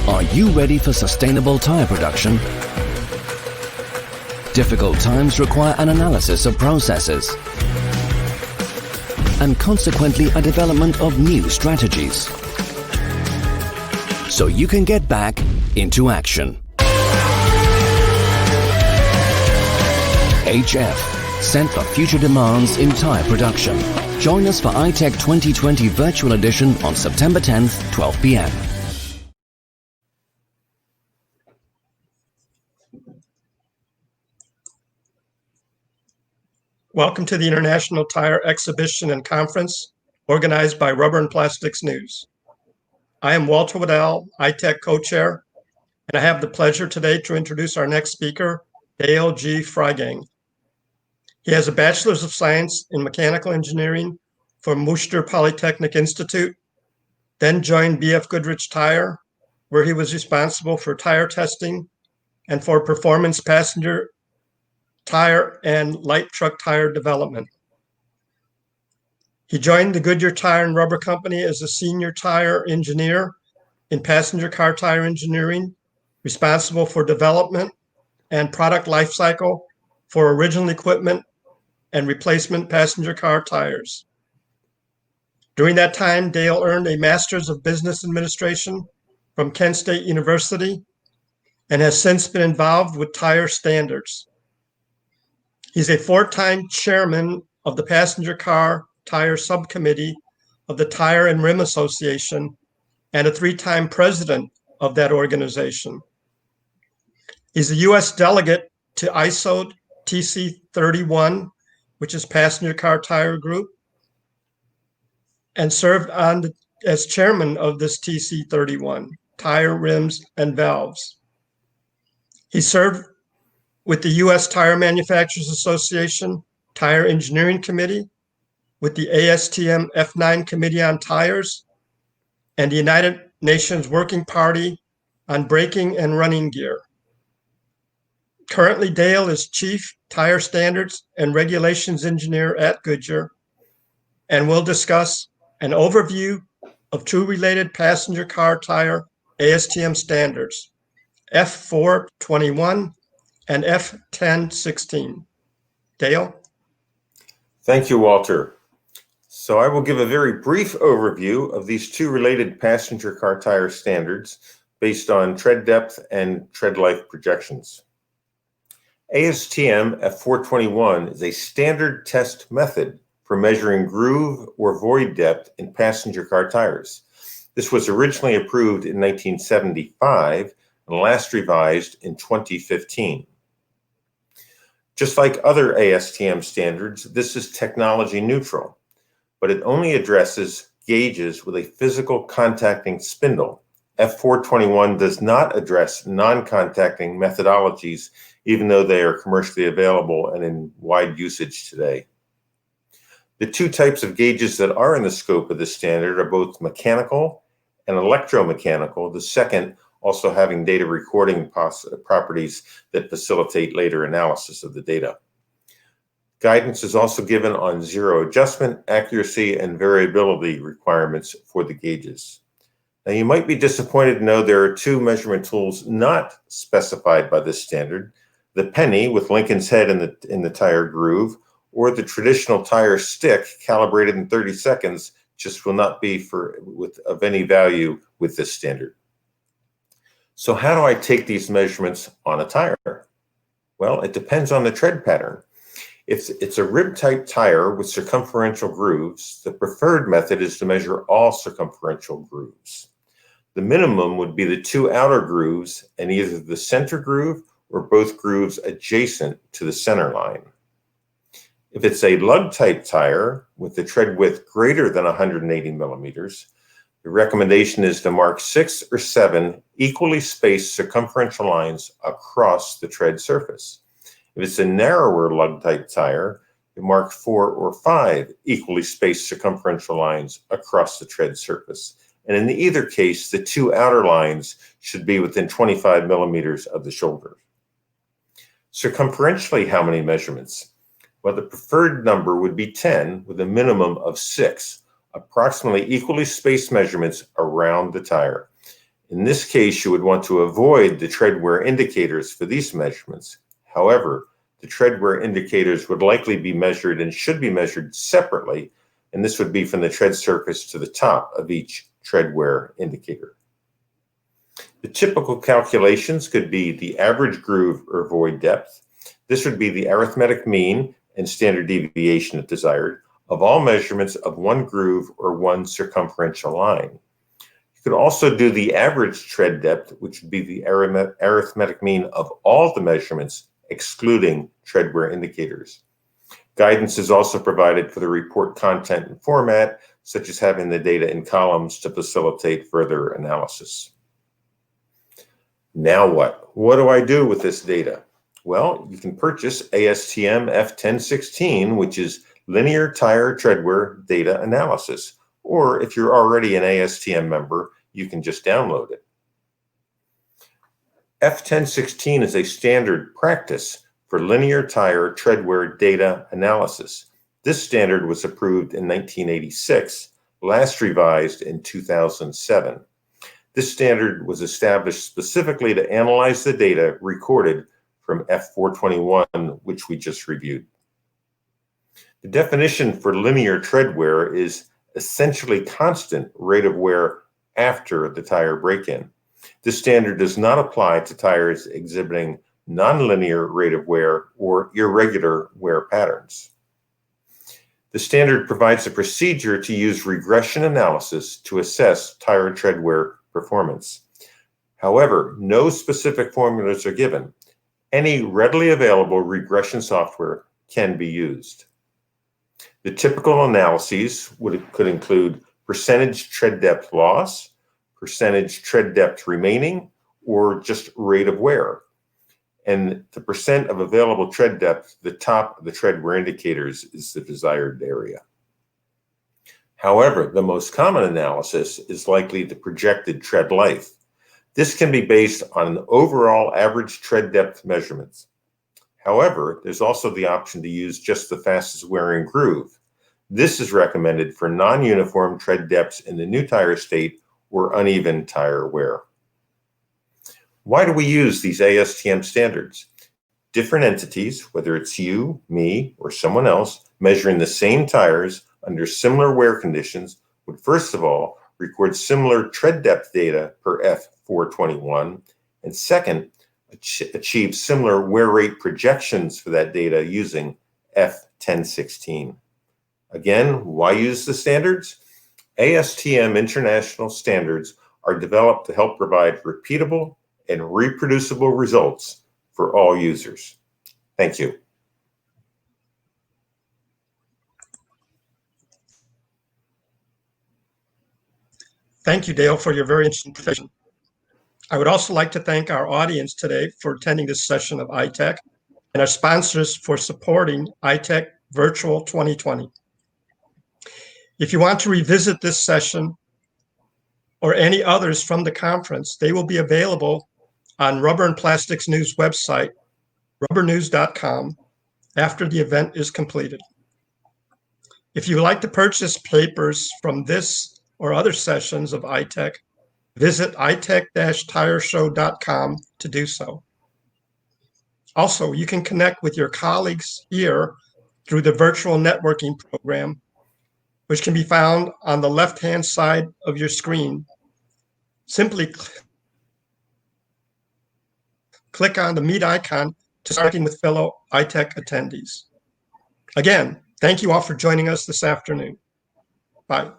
Are you ready for sustainable tire production? Difficult times require an analysis of processes and consequently a development of new strategies, so you can get back into action. HF, sent for future demands in tire production. Join us for iTech 2020 Virtual Edition on September 10th, 12 p.m. Welcome to the International Tire Exhibition and Conference, organized by Rubber and Plastics News. I am Walter Waddell, iTech co-chair, and I have the pleasure today to introduce our next speaker, Dale G. Freygang. He has a Bachelor's of Science in Mechanical Engineering from Worcester Polytechnic Institute, then joined BF Goodrich Tire, where he was responsible for tire testing and for performance passenger tire and light truck tire development. He joined the Goodyear Tire and Rubber Company as a senior tire engineer in passenger car tire engineering, responsible for development and product life cycle for original equipment and replacement passenger car tires. During that time, Dale earned a Master's of Business Administration from Kent State University and has since been involved with tire standards. He's a four-time chairman of the Passenger Car Tire Subcommittee of the Tire and Rim Association and a three-time president of that organization. He's a U.S. delegate to ISO TC31, which is Passenger Car Tire Group, and served as chairman of this TC31, Tire, Rims, and Valves. He served with the U.S. Tire Manufacturers Association Tire Engineering Committee, with the ASTM F09 Committee on Tires, and the United Nations Working Party on Braking and Running Gear. Currently, Dale is Chief Tire Standards and Regulations Engineer at Goodyear and will discuss an overview of two related passenger car tire ASTM standards, F09 and F1016. Dale? Thank you, Walter. So I will give a very brief overview of these two related passenger car tire standards based on tread depth and tread life projections. ASTM F421 is a standard test method for measuring groove or void depth in passenger car tires. This was originally approved in 1975 and last revised in 2015. Just like other ASTM standards, this is technology neutral, but it only addresses gauges with a physical contacting spindle. F421 does not address non-contacting methodologies, even though they are commercially available and in wide usage today. The two types of gauges that are in the scope of this standard are both mechanical and electromechanical, the second also having data recording properties that facilitate later analysis of the data. Guidance is also given on zero adjustment, accuracy, and variability requirements for the gauges. Now, you might be disappointed to know there are two measurement tools not specified by this standard: the penny with Lincoln's head in the tire groove, or the traditional tire stick calibrated in 30 seconds just will not be of any value with this standard. So how do I take these measurements on a tire? Well, it depends on the tread pattern. If it's a rib-type tire with circumferential grooves, the preferred method is to measure all circumferential grooves. The minimum would be the two outer grooves and either the center groove or both grooves adjacent to the center line. If it's a lug-type tire with the tread width greater than 180 millimeters, the recommendation is to mark 6 or 7 equally spaced circumferential lines across the tread surface. If it's a narrower lug-type tire, you mark 4 or 5 equally spaced circumferential lines across the tread surface. And in either case, the two outer lines should be within 25 millimeters of the shoulder. Circumferentially, how many measurements? Well, the preferred number would be 10 with a minimum of 6, approximately equally spaced measurements around the tire. In this case, you would want to avoid the tread wear indicators for these measurements. However, the tread wear indicators would likely be measured and should be measured separately, and this would be from the tread surface to the top of each tread wear indicator. The typical calculations could be the average groove or void depth. This would be the arithmetic mean and standard deviation if desired of all measurements of one groove or one circumferential line. You could also do the average tread depth, which would be the arithmetic mean of all the measurements, excluding tread wear indicators. Guidance is also provided for the report content and format, such as having the data in columns to facilitate further analysis. Now what? What do I do with this data? Well, you can purchase ASTM F1016, which is Linear Tire Tread Wear Data Analysis. Or if you're already an ASTM member, you can just download it. F1016 is a standard practice for linear tire tread wear data analysis. This standard was approved in 1986, last revised in 2007. This standard was established specifically to analyze the data recorded from F421, which we just reviewed. The definition for linear tread wear is essentially constant rate of wear after the tire break-in. This standard does not apply to tires exhibiting nonlinear rate of wear or irregular wear patterns. The standard provides a procedure to use regression analysis to assess tire tread wear performance. However, no specific formulas are given. Any readily available regression software can be used. The typical analyses could include percentage tread depth loss, percentage tread depth remaining, or just rate of wear. And the percent of available tread depth, the top of the tread wear indicators, is the desired area. However, the most common analysis is likely the projected tread life. This can be based on an overall average tread depth measurements. However, there's also the option to use just the fastest wearing groove. This is recommended for non-uniform tread depths in the new tire state or uneven tire wear. Why do we use these ASTM standards? Different entities, whether it's you, me, or someone else, measuring the same tires under similar wear conditions would first of all record similar tread depth data per F421, and second, achieve similar wear rate projections for that data using F1016. Again, why use the standards? ASTM international standards are developed to help provide repeatable and reproducible results for all users. Thank you. Thank you, Dale, for your very interesting presentation. I would also like to thank our audience today for attending this session of iTech and our sponsors for supporting iTech Virtual 2020. If you want to revisit this session or any others from the conference, they will be available on Rubber and Plastics News website, rubbernews.com, after the event is completed. If you would like to purchase papers from this or other sessions of iTech, visit itech-tireshow.com to do so. Also, you can connect with your colleagues here through the virtual networking program, which can be found on the left-hand side of your screen. Simply click on the Meet icon to start with fellow iTech attendees. Again, thank you all for joining us this afternoon. Bye.